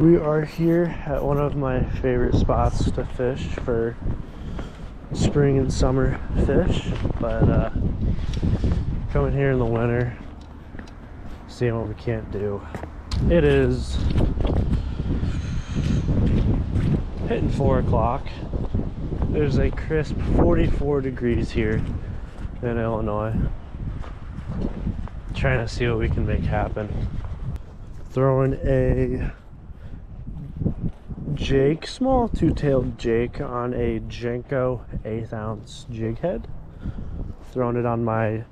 We are here at one of my favorite spots to fish for spring and summer fish, but coming here in the winter, seeing what we can't do. It is hitting 4 o'clock. There's a crisp 44 degrees here in Illinois. Trying to see what we can make happen. Throwing a jake, small two-tailed jake on a Jenko 1/8 ounce jig head. Throwing it on my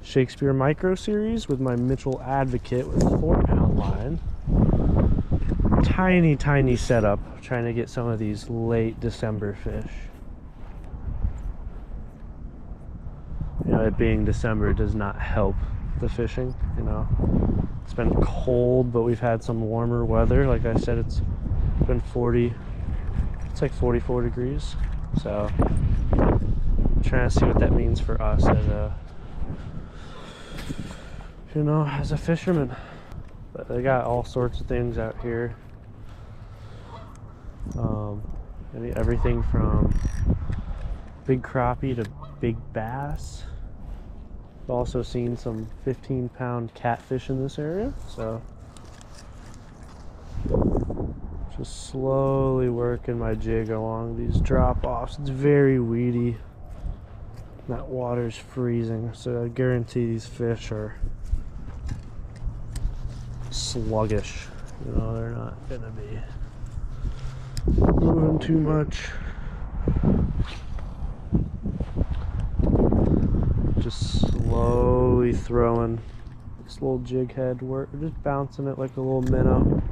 Shakespeare Micro Series with my Mitchell Advocate with 4-pound line. Tiny setup, trying to get some of these late December fish. You know, it being December does not help the fishing, you know. It's been cold, but we've had some warmer weather. Like I said, it's been 40, it's like 44 degrees. So I'm trying to see what that means for us as a, you know, as a fisherman. But they got all sorts of things out here. I mean, everything from big crappie to big bass. I've also seen some 15-pound catfish in this area, so just slowly working my jig along these drop-offs. It's very weedy. That water's freezing, so I guarantee these fish are sluggish. You know, they're not gonna be moving too much. Just slowly throwing this little jig head. We're just bouncing it like a little minnow.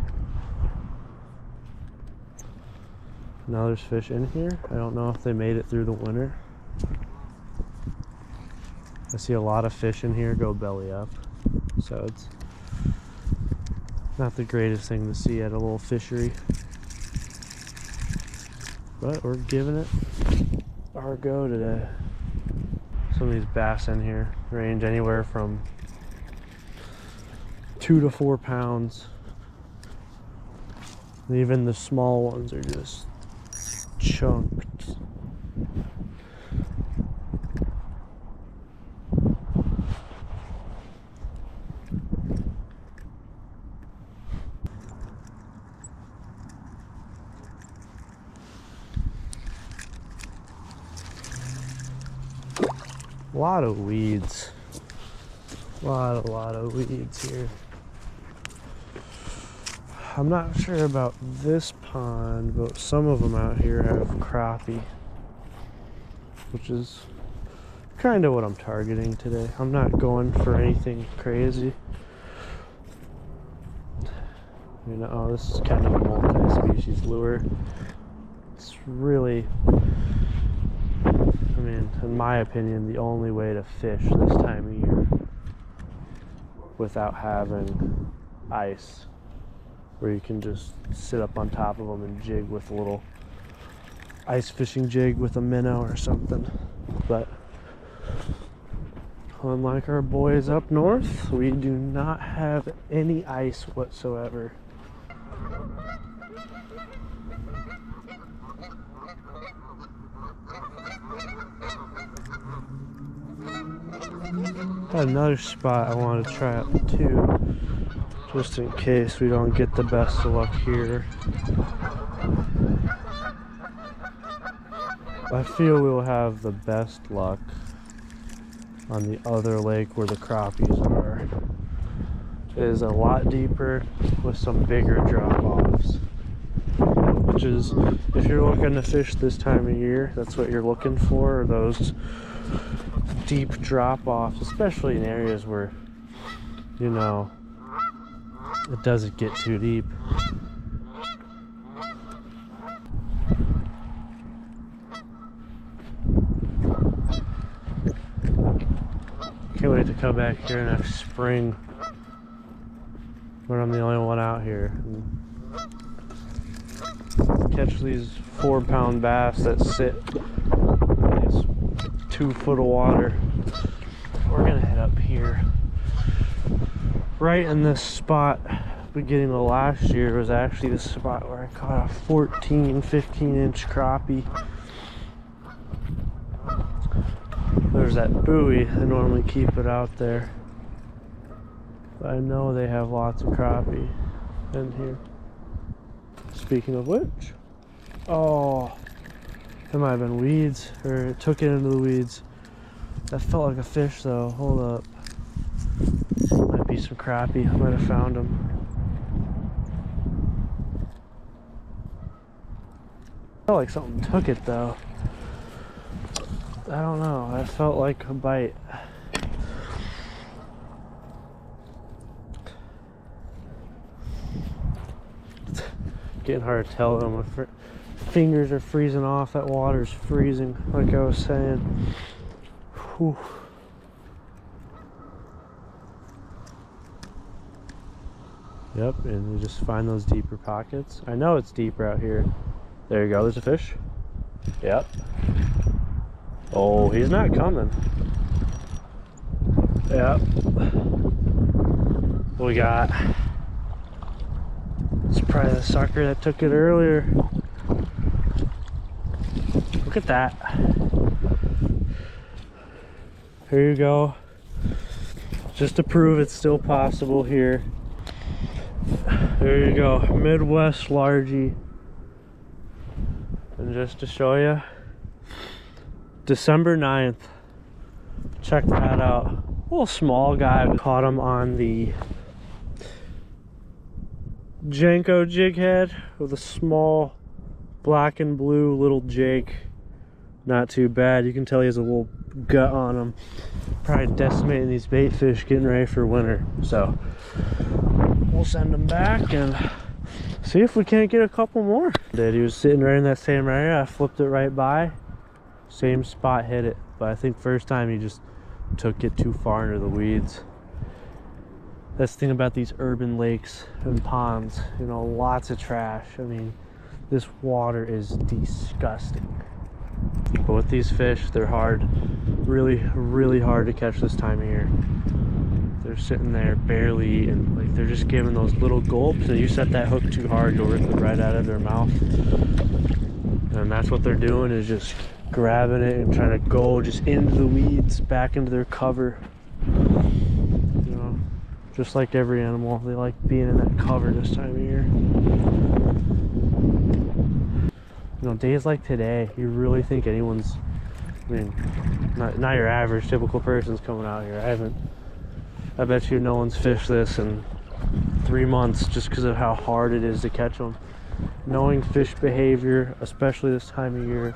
Now there's fish in here. I don't know if they made it through the winter. I see a lot of fish in here go belly up, so it's not the greatest thing to see at a little fishery, but we're giving it our go today. Some of these bass in here range anywhere from 2 to 4 pounds. And even the small ones are just chunked. A lot of weeds. A lot of weeds here. I'm not sure about this pond, but some of them out here have crappie, which is kind of what I'm targeting today. I'm not going for anything crazy. You know, oh, this is kind of a multi-species lure. It's really, I mean, in my opinion, the only way to fish this time of year without having ice, where you can just sit up on top of them and jig with a little ice fishing jig with a minnow or something. But unlike our boys up north, we do not have any ice whatsoever. Got another spot I want to try out too, just in case we don't get the best of luck here. I feel we'll have the best luck on the other lake where the crappies are. It is a lot deeper with some bigger drop-offs, which is, if you're looking to fish this time of year, that's what you're looking for, are those deep drop-offs, especially in areas where, you know, it doesn't get too deep. Can't wait to come back here next spring when I'm the only one out here and catch these 4-pound bass that sit in these 2 foot of water. We're gonna head up here, right in this spot beginning of last year was actually the spot where I caught a 15-inch crappie. There's that buoy, they normally keep it out there. But I know they have lots of crappie in here. Speaking of which, oh, it might have been weeds, or it took it into the weeds. That felt like a fish though, hold up. Might be some crappie, I might have found them. Felt like something took it though. I don't know, that felt like a bite. It's getting hard to tell though, my fingers are freezing off, that water's freezing, like I was saying. Whew. Yep, and you just find those deeper pockets. I know it's deeper out here. There you go, there's a fish. Yep. Oh, he's not coming. Yep. We got... It's probably the sucker that took it earlier. Look at that. Here you go. Just to prove it's still possible here. There you go, Midwest largie. And just to show you, December 9th, check that out. Little small guy, caught him on the Jenko jig head with a small black and blue little jake. Not too bad, you can tell he has a little gut on him. Probably decimating these bait fish, getting ready for winter. So we'll send him back and see if we can't get a couple more. He was sitting right in that same area. I flipped it right by, same spot, hit it. But I think first time he just took it too far into the weeds. That's the thing about these urban lakes and ponds, you know, lots of trash. I mean, this water is disgusting. But with these fish, they're hard, really hard to catch this time of year. They're sitting there barely eating, like they're just giving those little gulps, and you set that hook too hard, you'll rip it right out of their mouth. And that's what they're doing, is just grabbing it and trying to go just into the weeds, back into their cover. You know, just like every animal, they like being in that cover this time of year. You know, days like today, you really think anyone's, I mean, not your average typical person's coming out here. I bet you no one's fished this in 3 months just because of how hard it is to catch them. Knowing fish behavior, especially this time of year,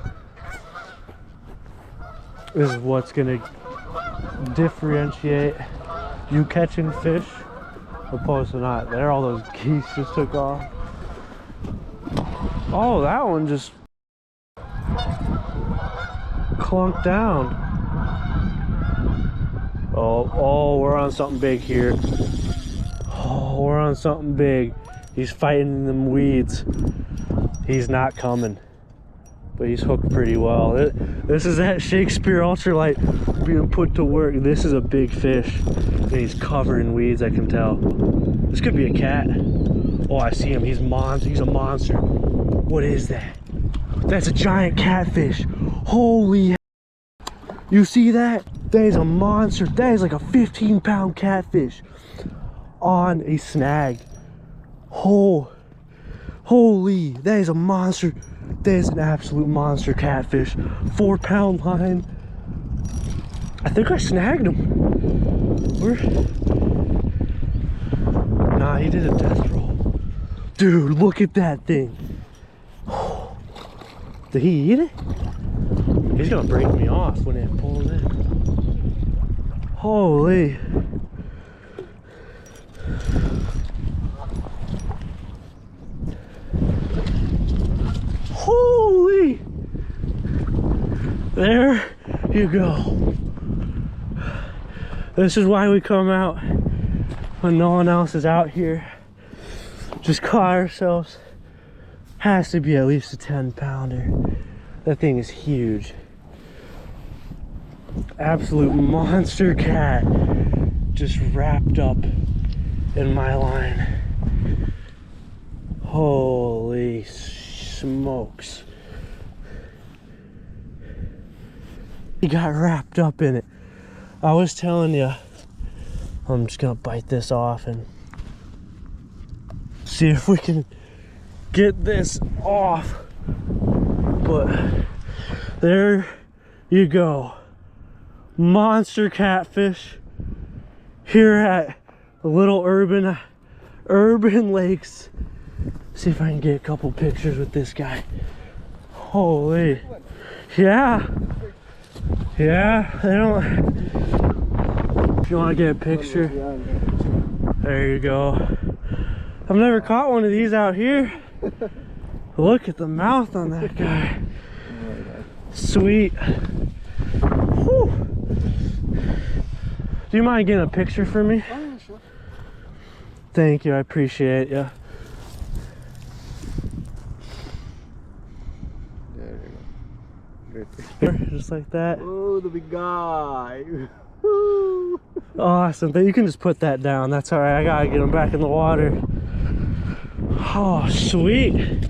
is what's going to differentiate you catching fish opposed to not. There, all those geese just took off. Oh, that one just clunked down. Oh, we're on something big here. Oh, we're on something big. He's fighting in them weeds. He's not coming, but he's hooked pretty well. This is that Shakespeare ultralight being put to work. This is a big fish, and he's covered in weeds, I can tell. This could be a cat. Oh, I see him. He's a monster. What is that? That's a giant catfish. Holy hell. You see that? That is a monster. That is like a 15-pound catfish on a snag. Oh, holy, that is a monster. That is an absolute monster catfish. 4-pound line. I think I snagged him. Nah, he did a death roll. Dude, look at that thing. Did he eat it? He's gonna break me off when it pulls in. Holy. Holy. There you go. This is why we come out when no one else is out here. Just caught ourselves. Has to be at least a 10-pounder. That thing is huge. Absolute monster cat just wrapped up in my line. Holy smokes. He got wrapped up in it. I was telling you, I'm just gonna bite this off and see if we can get this off. But there you go. Monster catfish here at the little urban lakes. See if I can get a couple pictures with this guy. Holy. Yeah. Yeah, they don't. If you want to get a picture, there you go. I've never caught one of these out here. Look at the mouth on that guy. Sweet. Whew. Do you mind getting a picture for me? Oh, yeah, sure. Thank you, I appreciate you. There you go. Great. Just like that. Oh, the big guy. Awesome. You can just put that down. That's all right. I gotta get him back in the water. Oh, sweet.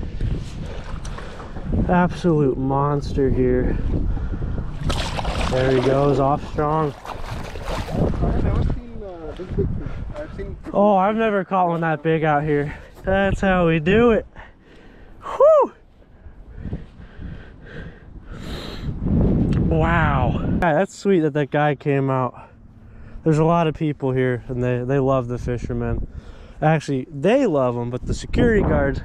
Absolute monster here. There he goes, off strong. I've never seen this big fish. I've seen. Oh, I've never caught one that big out here. That's how we do it. Whew! Wow. Yeah, that's sweet that that guy came out. There's a lot of people here and they love the fishermen. Actually, they love them, but the security guards,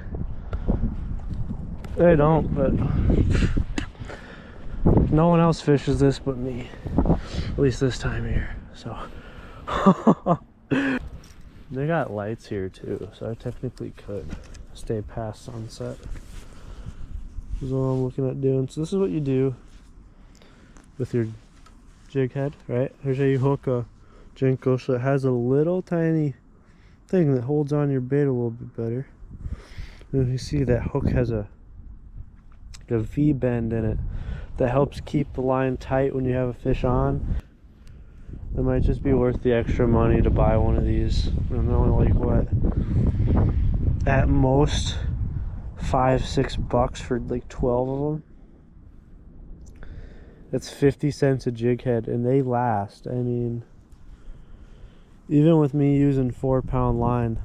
they don't. But no one else fishes this but me, at least this time of year. So they got lights here too, so I technically could stay past sunset. This is what I'm looking at doing. So this is what you do with your jig head, right? Here's how you hook a Jinko, so it has a little tiny thing that holds on your bait a little bit better. And you see that hook has a V bend in it that helps keep the line tight when you have a fish on. It might just be worth the extra money to buy one of these. And they're only like what, at most $5-6 for like 12 of them. It's 50 cents a jig head, and they last. I mean, even with me using 4-pound line,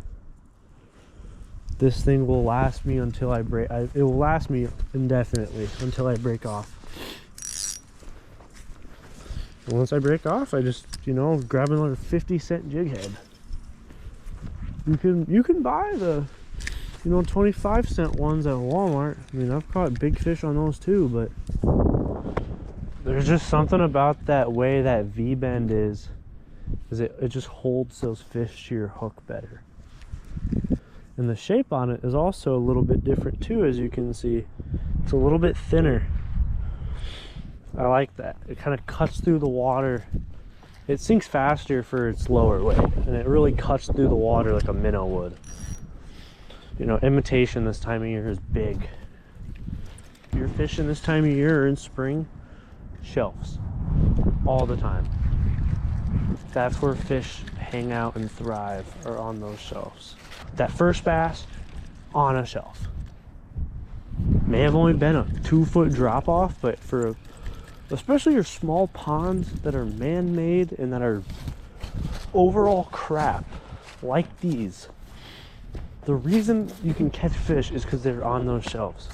this thing will last me until I break. It will last me indefinitely until I break off. And once I break off, I just, you know, grab another 50-cent jig head. You can buy the, you know, 25-cent ones at Walmart. I mean, I've caught big fish on those too, but there's just something about that way that V bend is it just holds those fish to your hook better. And the shape on it is also a little bit different too, as you can see. It's a little bit thinner. I like that. It kind of cuts through the water. It sinks faster for its lower weight, and it really cuts through the water like a minnow would. You know, imitation this time of year is big. If you're fishing this time of year or in spring, shelves all the time. That's where fish hang out and thrive, are on those shelves. That first bass on a shelf may have only been a 2-foot drop off, but for especially your small ponds that are man-made and that are overall crap like these, the reason you can catch fish is because they're on those shelves.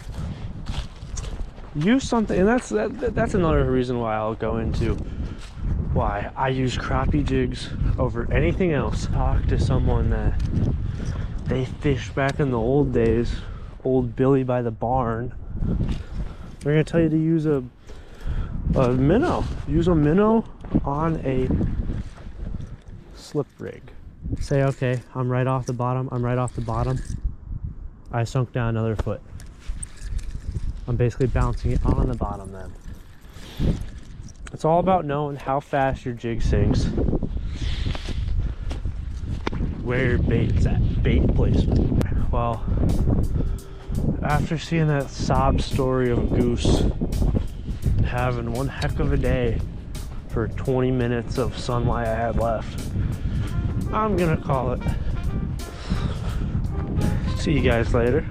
Use something, and that's another reason why I'll go into why I use crappie jigs over anything else. Talk to someone that they fished back in the old days, old Billy by the barn. They're gonna tell you to use a minnow. Use a minnow on a slip rig. Say, okay, I'm right off the bottom. I sunk down another foot. I'm basically bouncing it on the bottom then. It's all about knowing how fast your jig sinks, where your bait's at, bait placement. Well, after seeing that sob story of a goose having one heck of a day for 20 minutes of sunlight I had left, I'm gonna call it. See you guys later.